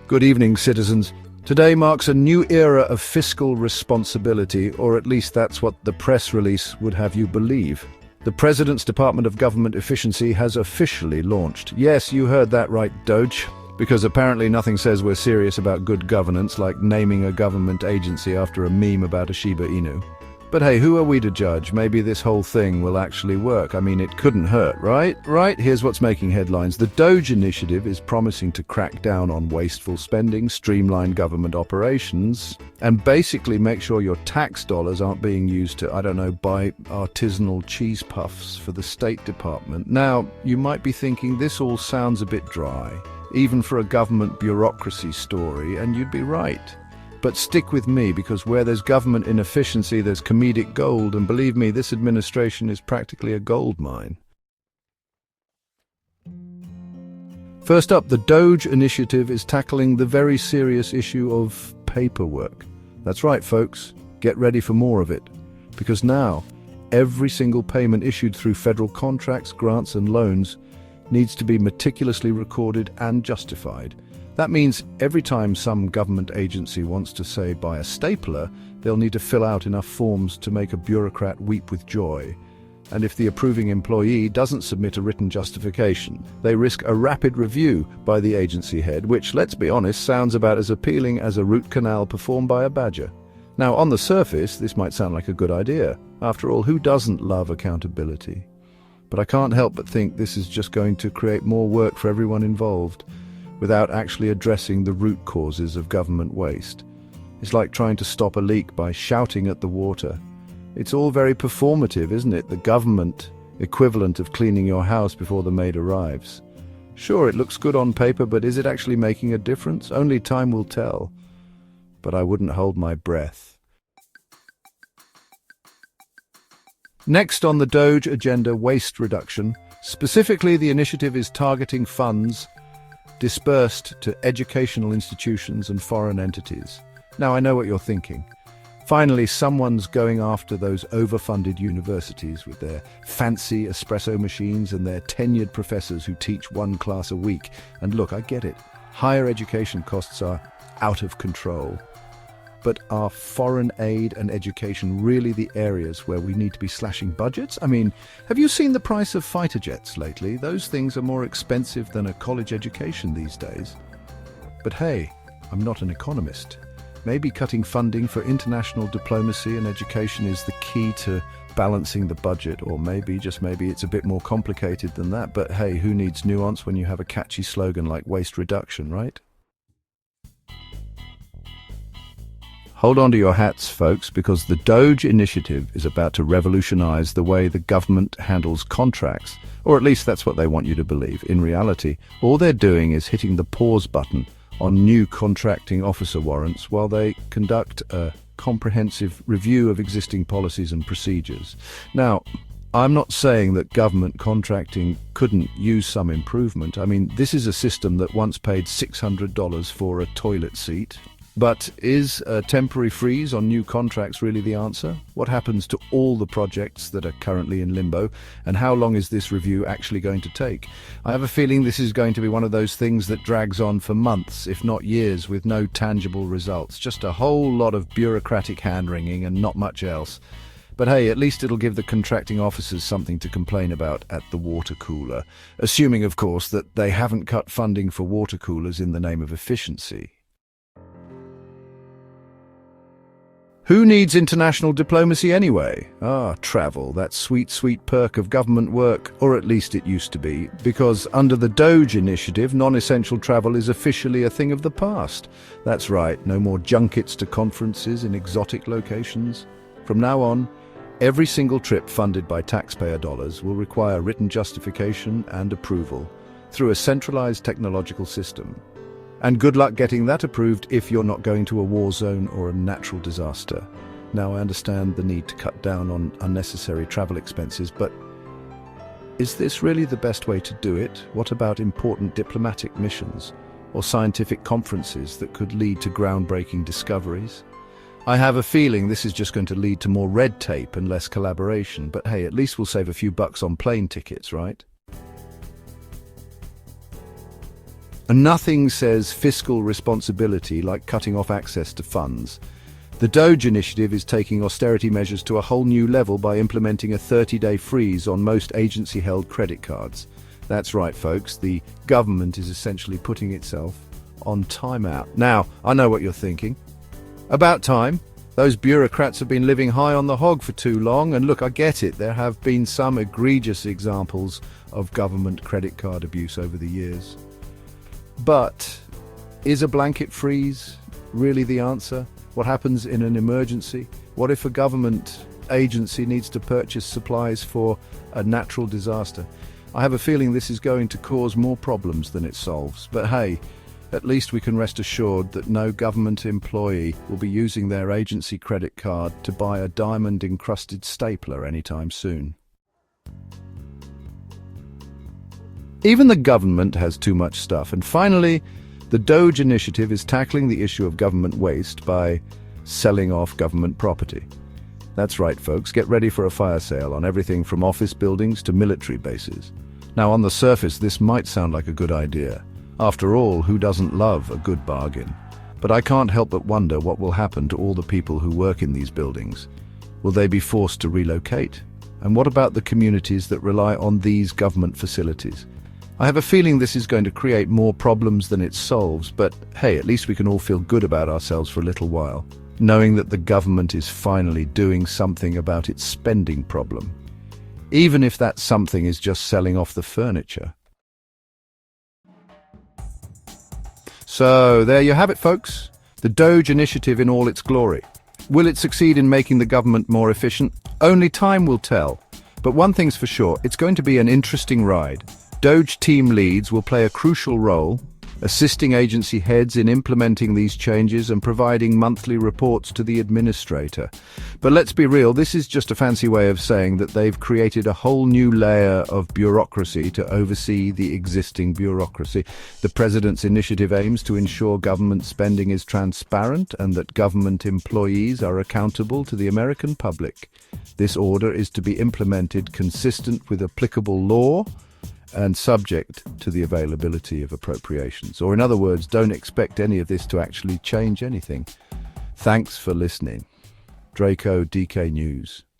Good evening, citizens. Today marks a new era of fiscal responsibility, or at least that's what the press release would have you believe. The President's Department of Government Efficiency has officially launched. Yes, you heard that right, DOGE. Because apparently nothing says we're serious about good governance like naming a government agency after a meme about a Shiba Inu. But hey, who are we to judge? Maybe this whole thing will actually work. I mean, it couldn't hurt, right? Here's what's making headlines. The DOGE initiative is promising to crack down on wasteful spending, streamline government operations, and basically make sure your tax dollars aren't being used to, buy artisanal cheese puffs for the State Department. Now, you might be thinking this all sounds a bit dry, even for a government bureaucracy story, and you'd be right. But stick with me, because where there's government inefficiency, there's comedic gold, and believe me, this administration is practically a gold mine. First up, the DOGE initiative is tackling the very serious issue of paperwork. That's right, folks. Get ready for more of it. Because now, every single payment issued through federal contracts, grants, and loans needs to be meticulously recorded and justified. That means every time some government agency wants to, say, buy a stapler, they'll need to fill out enough forms to make a bureaucrat weep with joy. And if the approving employee doesn't submit a written justification, they risk a rapid review by the agency head, which, let's be honest, sounds about as appealing as a root canal performed by a badger. Now, on the surface, this might sound like a good idea. After all, who doesn't love accountability? But I can't help but think this is just going to create more work for everyone involved, without actually addressing the root causes of government waste. It's like trying to stop a leak by shouting at the water. It's all very performative, isn't it? The government equivalent of cleaning your house before the maid arrives. Sure, it looks good on paper, but is it actually making a difference? Only time will tell. But I wouldn't hold my breath. Next on the DOGE agenda, waste reduction. Specifically, the initiative is targeting funds dispersed to educational institutions and foreign entities. Now, I know what you're thinking. Finally, someone's going after those overfunded universities with their fancy espresso machines and their tenured professors who teach one class a week. And look, I get it. Higher education costs are out of control. But are foreign aid and education really the areas where we need to be slashing budgets? I mean, have you seen the price of fighter jets lately? Those things are more expensive than a college education these days. But hey, I'm not an economist. Maybe cutting funding for international diplomacy and education is the key to balancing the budget, or maybe, just maybe, it's a bit more complicated than that. But hey, who needs nuance when you have a catchy slogan like waste reduction, right? Hold on to your hats, folks, because the DOGE initiative is about to revolutionize the way the government handles contracts, or at least that's what they want you to believe. In reality, all they're doing is hitting the pause button on new contracting officer warrants while they conduct a comprehensive review of existing policies and procedures. Now, I'm not saying that government contracting couldn't use some improvement. I mean, this is a system that once paid $600 for a toilet seat. But is a temporary freeze on new contracts really the answer? What happens to all the projects that are currently in limbo? And how long is this review actually going to take? I have a feeling this is going to be one of those things that drags on for months, if not years, with no tangible results. Just a whole lot of bureaucratic hand-wringing and not much else. But hey, at least it'll give the contracting officers something to complain about at the water cooler. Assuming, of course, that they haven't cut funding for water coolers in the name of efficiency. Who needs international diplomacy anyway? Travel, that sweet, sweet perk of government work, or at least it used to be, because under the DOGE initiative, non-essential travel is officially a thing of the past. That's right, no more junkets to conferences in exotic locations. From now on, every single trip funded by taxpayer dollars will require written justification and approval through a centralized technological system. And good luck getting that approved if you're not going to a war zone or a natural disaster. Now, I understand the need to cut down on unnecessary travel expenses, but is this really the best way to do it? What about important diplomatic missions or scientific conferences that could lead to groundbreaking discoveries? I have a feeling this is just going to lead to more red tape and less collaboration, but hey, at least we'll save a few bucks on plane tickets, right? And nothing says fiscal responsibility like cutting off access to funds. The DOGE initiative is taking austerity measures to a whole new level by implementing a 30-day freeze on most agency-held credit cards. That's right, folks, the government is essentially putting itself on timeout. Now, I know what you're thinking. About time. Those bureaucrats have been living high on the hog for too long, and look, I get it, there have been some egregious examples of government credit card abuse over the years. But is a blanket freeze really the answer? What happens in an emergency? What if a government agency needs to purchase supplies for a natural disaster? I have a feeling this is going to cause more problems than it solves. But hey, at least we can rest assured that no government employee will be using their agency credit card to buy a diamond-encrusted stapler anytime soon. Even the government has too much stuff. And finally, the DOGE initiative is tackling the issue of government waste by selling off government property. That's right, folks, get ready for a fire sale on everything from office buildings to military bases. Now, on the surface, this might sound like a good idea. After all, who doesn't love a good bargain? But I can't help but wonder what will happen to all the people who work in these buildings. Will they be forced to relocate? And what about the communities that rely on these government facilities? I have a feeling this is going to create more problems than it solves, but hey, at least we can all feel good about ourselves for a little while, knowing that the government is finally doing something about its spending problem, even if that something is just selling off the furniture. So there you have it, folks, the DOGE initiative in all its glory. Will it succeed in making the government more efficient? Only time will tell. But one thing's for sure, it's going to be an interesting ride. DOGE Team Leads will play a crucial role, assisting agency heads in implementing these changes and providing monthly reports to the administrator. But let's be real, this is just a fancy way of saying that they've created a whole new layer of bureaucracy to oversee the existing bureaucracy. The President's initiative aims to ensure government spending is transparent and that government employees are accountable to the American public. This order is to be implemented consistent with applicable law and subject to the availability of appropriations. Or in other words, don't expect any of this to actually change anything. Thanks for listening. Draco, DK News.